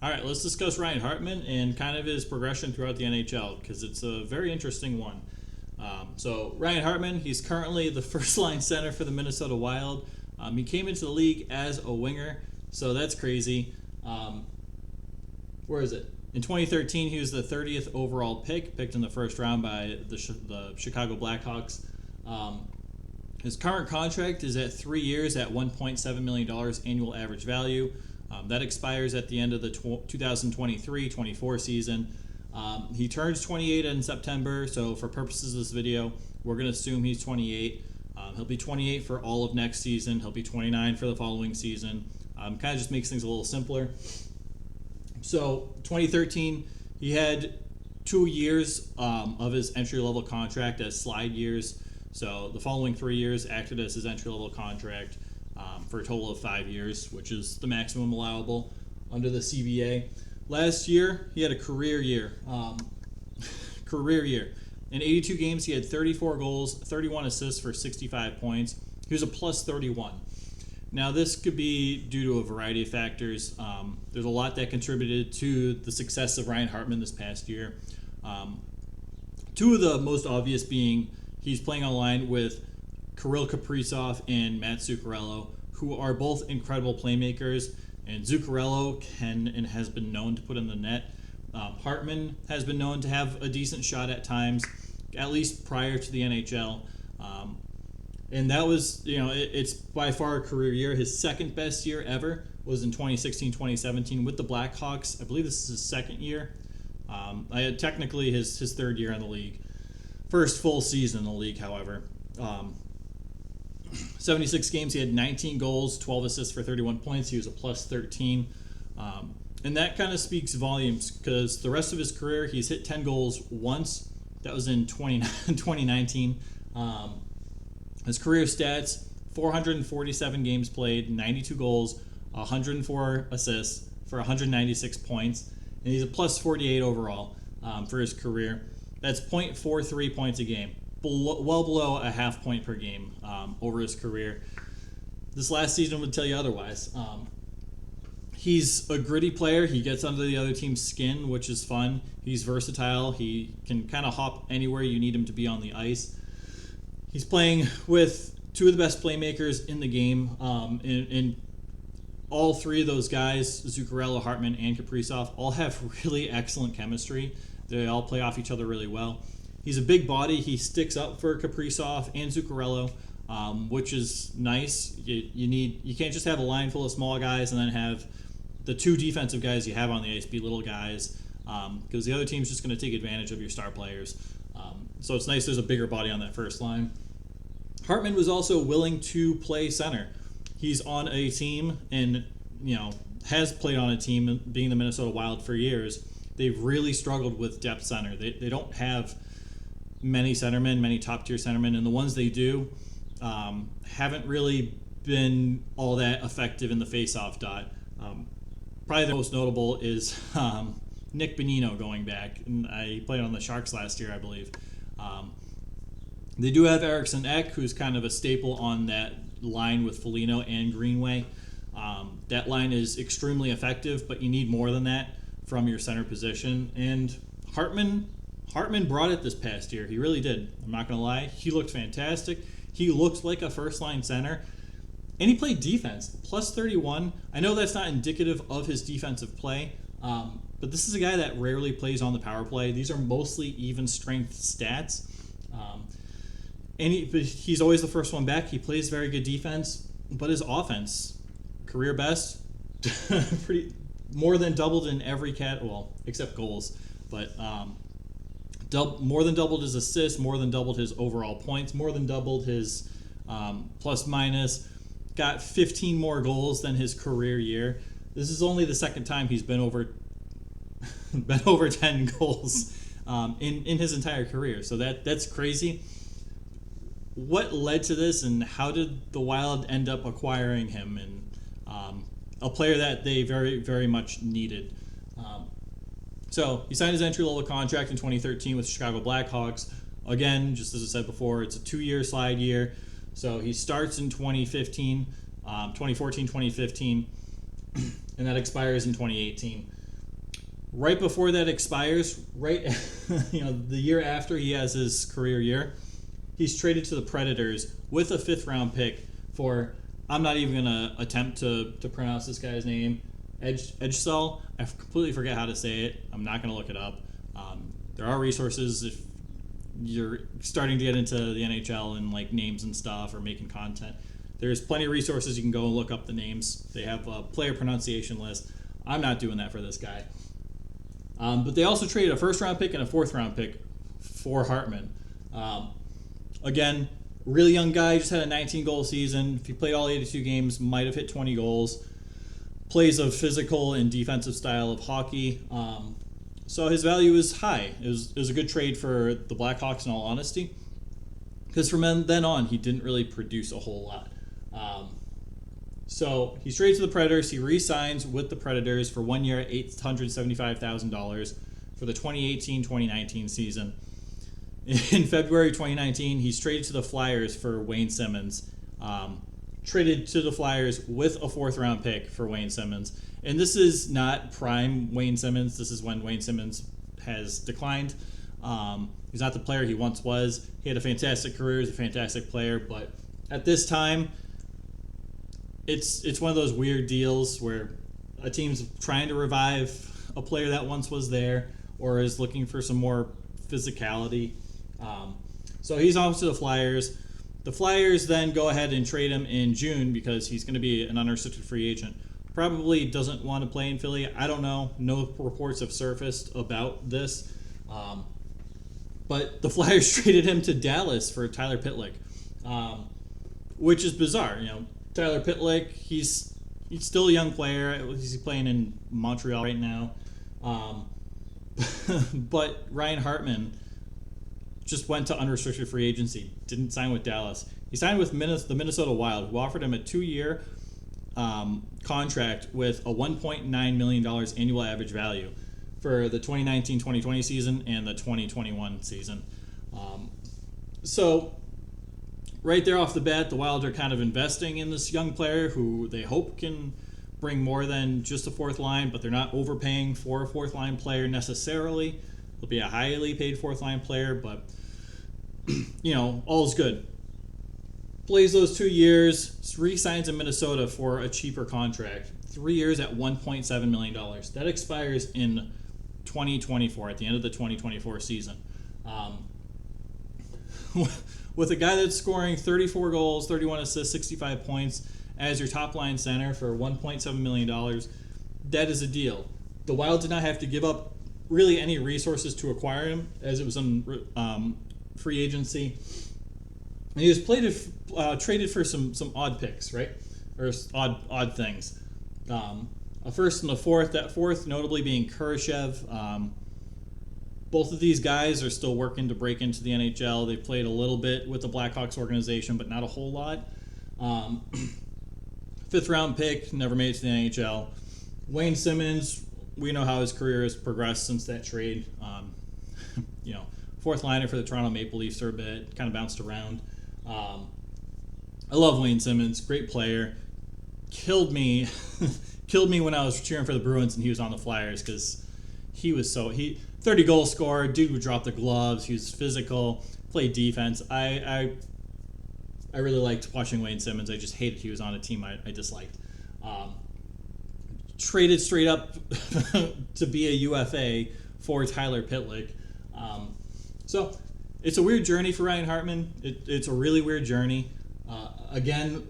All right, let's discuss Ryan Hartman and kind of his progression throughout the NHL because it's a very interesting one. So Ryan Hartman, he's currently the first line center for the Minnesota Wild. He came into the league as a winger, so that's crazy. Um, where is it? In 2013, he was the 30th overall picked in the first round by the Chicago Blackhawks. Um, his current contract is at 3 years at $1.7 million annual average value. That expires at the end of the 2023-24 season. He turns 28 in September, so for purposes of this video, we're going to assume he's 28. He'll be 28 for all of next season. He'll be 29 for the following season. Kind of just makes things a little simpler. So 2013, he had 2 years of his entry-level contract as slide years. So the following 3 years acted as his entry-level contract for a total of 5 years, which is the maximum allowable under the CBA. Last year, he had a career year. Career year. In 82 games, he had 34 goals, 31 assists for 65 points. He was a plus 31. Now, this could be due to a variety of factors. There's a lot that contributed to the success of Ryan Hartman this past year. Two of the most obvious being he's playing on a line with Kirill Kaprizov and Matt Zuccarello, who are both incredible playmakers. And Zuccarello can and has been known to put in the net. Hartman has been known to have a decent shot at times, at least prior to the NHL. And that was, it's by far a career year. His second best year ever was in 2016-2017 with the Blackhawks. I believe this is his second year. I had technically his third year in the league. First full season in the league, however. 76 games, he had 19 goals, 12 assists for 31 points. He was a plus 13. And that kind of speaks volumes because the rest of his career, he's hit 10 goals once. That was in 2019. His career stats, 447 games played, 92 goals, 104 assists for 196 points. And he's a plus 48 overall for his career. That's .43 points a game. Well below a half point per game over his career. This last season would tell you otherwise. He's a gritty player. He gets under the other team's skin, which is fun. He's versatile. He can kind of hop anywhere you need him to be on the ice. He's playing with two of the best playmakers in the game. And all three of those guys, Zuccarello, Hartman, and Kaprizov, all have really excellent chemistry. They all play off each other really well. He's a big body. He sticks up for Kaprizov and Zuccarello, which is nice. You can't just have a line full of small guys and then have the two defensive guys you have on the ice be little guys, because the other team's just going to take advantage of your star players. So it's nice there's a bigger body on that first line. Hartman was also willing to play center. He's on a team and has played on a team, being the Minnesota Wild for years. They've really struggled with depth center. They don't have many centermen, many top-tier centermen, and the ones they do haven't really been all that effective in the face-off dot. Probably the most notable is Nick Bonino going back. And he played on the Sharks last year, I believe. They do have Eriksson Ek, who's kind of a staple on that line with Foligno and Greenway. That line is extremely effective, but you need more than that from your center position. And Hartman brought it this past year. He really did. I'm not going to lie. He looked fantastic. He looked like a first-line center. And he played defense. Plus 31. I know that's not indicative of his defensive play, but this is a guy that rarely plays on the power play. These are mostly even-strength stats. But he's always the first one back. He plays very good defense, but his offense, career best, more than doubled in every except goals. But more than doubled his assists, more than doubled his overall points, more than doubled his plus minus. Got 15 more goals than his career year. This is only the second time he's been over 10 goals in his entire career. So that's crazy. What led to this, and how did the Wild end up acquiring him, and a player that they very, very much needed? So he signed his entry-level contract in 2013 with the Chicago Blackhawks. Again, just as I said before, it's a 2-year slide year. So he starts in 2014, 2015, and that expires in 2018. Right before that expires, right, the year after he has his career year, he's traded to the Predators with a 5th-round pick for, I'm not even going to attempt to pronounce this guy's name, Edgesell. I completely forget how to say it. I'm not going to look it up. There are resources if you're starting to get into the NHL and like names and stuff or making content. There's plenty of resources you can go and look up the names. They have a player pronunciation list. I'm not doing that for this guy. But they also traded a 1st-round pick and a 4th-round pick for Hartman. Again, really young guy, just had a 19-goal season. If he played all 82 games, might have hit 20 goals. Plays a physical and defensive style of hockey. So his value is high. It was a good trade for the Blackhawks in all honesty. Because from then on, he didn't really produce a whole lot. So he's traded to the Predators. He re-signs with the Predators for 1 year at $875,000 for the 2018-2019 season. In February 2019, he's traded to the Flyers for Wayne Simmons. Traded to the Flyers with a 4th-round pick for Wayne Simmons. And this is not prime Wayne Simmons. This is when Wayne Simmons has declined. He's not the player he once was. He had a fantastic career. He's a fantastic player. But at this time, it's one of those weird deals where a team's trying to revive a player that once was there or is looking for some more physicality. So he's off to the Flyers. The Flyers then go ahead and trade him in June because he's going to be an unrestricted free agent. Probably doesn't want to play in Philly. I don't know. No reports have surfaced about this. But the Flyers traded him to Dallas for Tyler Pitlick, which is bizarre. Tyler Pitlick, he's still a young player. He's playing in Montreal right now. But Ryan Hartman just went to unrestricted free agency, didn't sign with Dallas. He signed with the Minnesota Wild, who offered him a 2-year contract with a $1.9 million annual average value for the 2019-2020 season and the 2021 season. So right there off the bat, the Wild are kind of investing in this young player who they hope can bring more than just a 4th line, but they're not overpaying for a 4th line player necessarily. He'll be a highly paid 4th line player, but all's good. Plays those 2 years, re-signs in Minnesota for a cheaper contract. 3 years at $1.7 million. That expires in 2024, at the end of the 2024 season. With a guy that's scoring 34 goals, 31 assists, 65 points as your top line center for $1.7 million, that is a deal. The Wild did not have to give up really any resources to acquire him, as it was on free agency. And he was traded for some odd picks, right? Or odd things. A 1st and a 4th. That 4th notably being Kurashev. Both of these guys are still working to break into the NHL. They played a little bit with the Blackhawks organization, but not a whole lot. 5th-round pick, never made it to the NHL. Wayne Simmons, we know how his career has progressed since that trade. 4th liner for the Toronto Maple Leafs for a bit, kind of bounced around. I love Wayne Simmons, great player. Killed me when I was cheering for the Bruins and he was on the Flyers because he was 30 goal scorer, dude would drop the gloves, he was physical, played defense. I really liked watching Wayne Simmons. I just hated he was on a team I disliked. Traded straight up to be a UFA for Tyler Pitlick. So it's a weird journey for Ryan Hartman. It's a really weird journey. Again,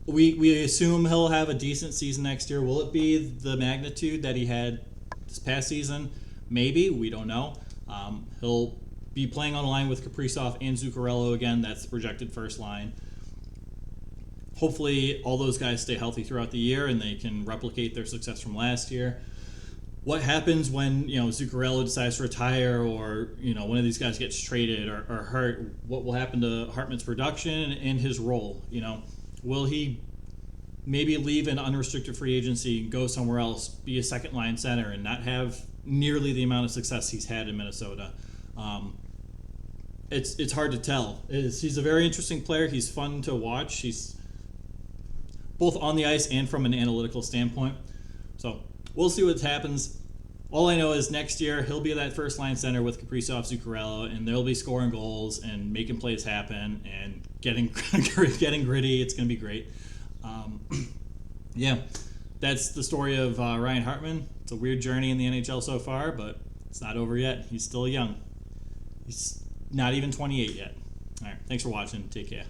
we assume he'll have a decent season next year. Will it be the magnitude that he had this past season? Maybe. We don't know. He'll be playing on a line with Kaprizov and Zuccarello again. That's the projected 1st line. Hopefully all those guys stay healthy throughout the year and they can replicate their success from last year. What happens when Zuccarello decides to retire or one of these guys gets traded or hurt? What will happen to Hartman's production and his role? Will he maybe leave an unrestricted free agency, go somewhere else, be a 2nd-line center, and not have nearly the amount of success he's had in Minnesota? It's hard to tell. He's a very interesting player. He's fun to watch. He's both on the ice and from an analytical standpoint. So we'll see what happens. All I know is next year he'll be that first line center with Kaprizov, Zuccarello, and they'll be scoring goals and making plays happen and getting getting gritty. It's going to be great. Yeah, that's the story of Ryan Hartman. It's a weird journey in the NHL so far, but it's not over yet. He's still young. He's not even 28 yet. All right, thanks for watching. Take care.